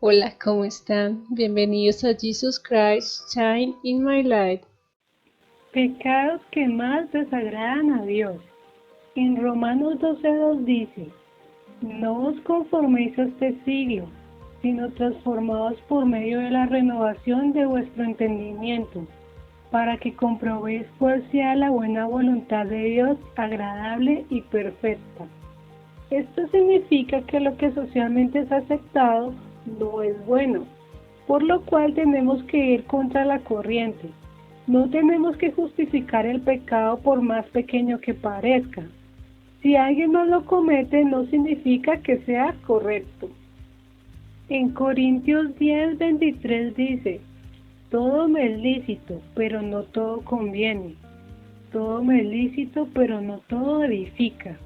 Hola, ¿cómo están? Bienvenidos a Jesus Christ Shine in My Light. Pecados que más desagradan a Dios. En Romanos 12:2 dice: No os conforméis a este siglo, sino transformaos por medio de la renovación de vuestro entendimiento, para que comprobéis cuál sea la buena voluntad de Dios, agradable y perfecta. Esto significa que lo que socialmente es aceptado no es bueno, por lo cual tenemos que ir contra la corriente. No tenemos que justificar el pecado por más pequeño que parezca. Si alguien no lo comete, no significa que sea correcto. En Corintios 10:23 dice: Todo me es lícito, pero no todo conviene. Todo me es lícito, pero no todo edifica.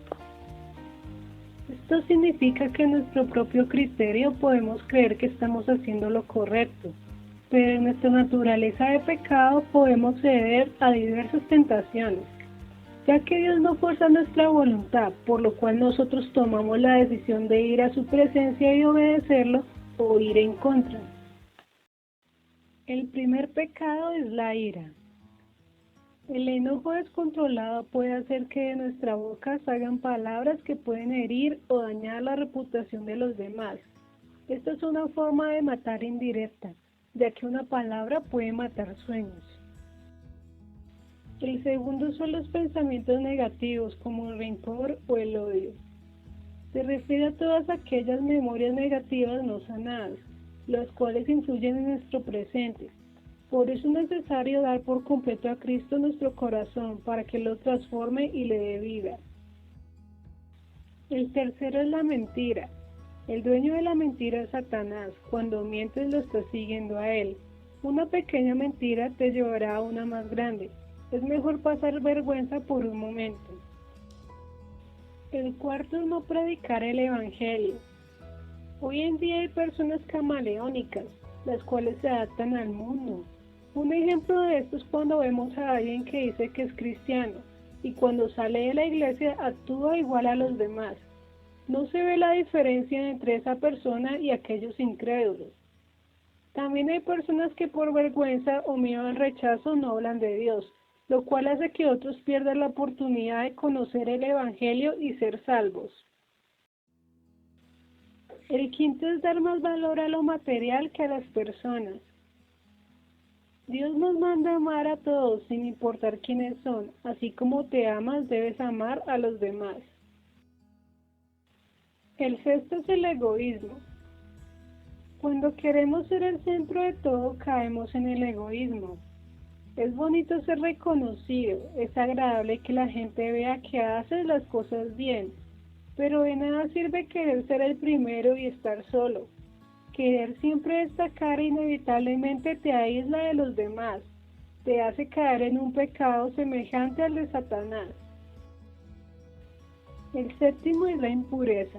Esto significa que en nuestro propio criterio podemos creer que estamos haciendo lo correcto, pero en nuestra naturaleza de pecado podemos ceder a diversas tentaciones, ya que Dios no fuerza nuestra voluntad, por lo cual nosotros tomamos la decisión de ir a su presencia y obedecerlo o ir en contra. El primer pecado es la ira. El enojo descontrolado puede hacer que de nuestra boca salgan palabras que pueden herir o dañar la reputación de los demás. Esta es una forma de matar indirecta, ya que una palabra puede matar sueños. El segundo son los pensamientos negativos, como el rencor o el odio. Se refiere a todas aquellas memorias negativas no sanadas, las cuales influyen en nuestro presente. Por eso es necesario dar por completo a Cristo nuestro corazón para que lo transforme y le dé vida. El tercero es la mentira. El dueño de la mentira es Satanás. Cuando mientes lo estás siguiendo a él. Una pequeña mentira te llevará a una más grande. Es mejor pasar vergüenza por un momento. El cuarto es no predicar el evangelio. Hoy en día hay personas camaleónicas, las cuales se adaptan al mundo. Un ejemplo de esto es cuando vemos a alguien que dice que es cristiano y cuando sale de la iglesia actúa igual a los demás. No se ve la diferencia entre esa persona y aquellos incrédulos. También hay personas que por vergüenza o miedo al rechazo no hablan de Dios, lo cual hace que otros pierdan la oportunidad de conocer el evangelio y ser salvos. El quinto es dar más valor a lo material que a las personas. Dios nos manda amar a todos sin importar quiénes son, así como te amas debes amar a los demás. El sexto es el egoísmo. Cuando queremos ser el centro de todo caemos en el egoísmo. Es bonito ser reconocido, es agradable que la gente vea que haces las cosas bien, pero de nada sirve querer ser el primero y estar solo. Querer siempre destacar inevitablemente te aísla de los demás, te hace caer en un pecado semejante al de Satanás. El séptimo es la impureza.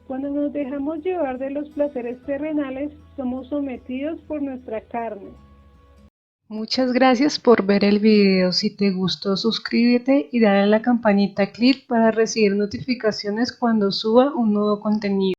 Cuando nos dejamos llevar de los placeres terrenales, somos sometidos por nuestra carne. Muchas gracias por ver el video. Si te gustó, suscríbete y dale a la campanita clic para recibir notificaciones cuando suba un nuevo contenido.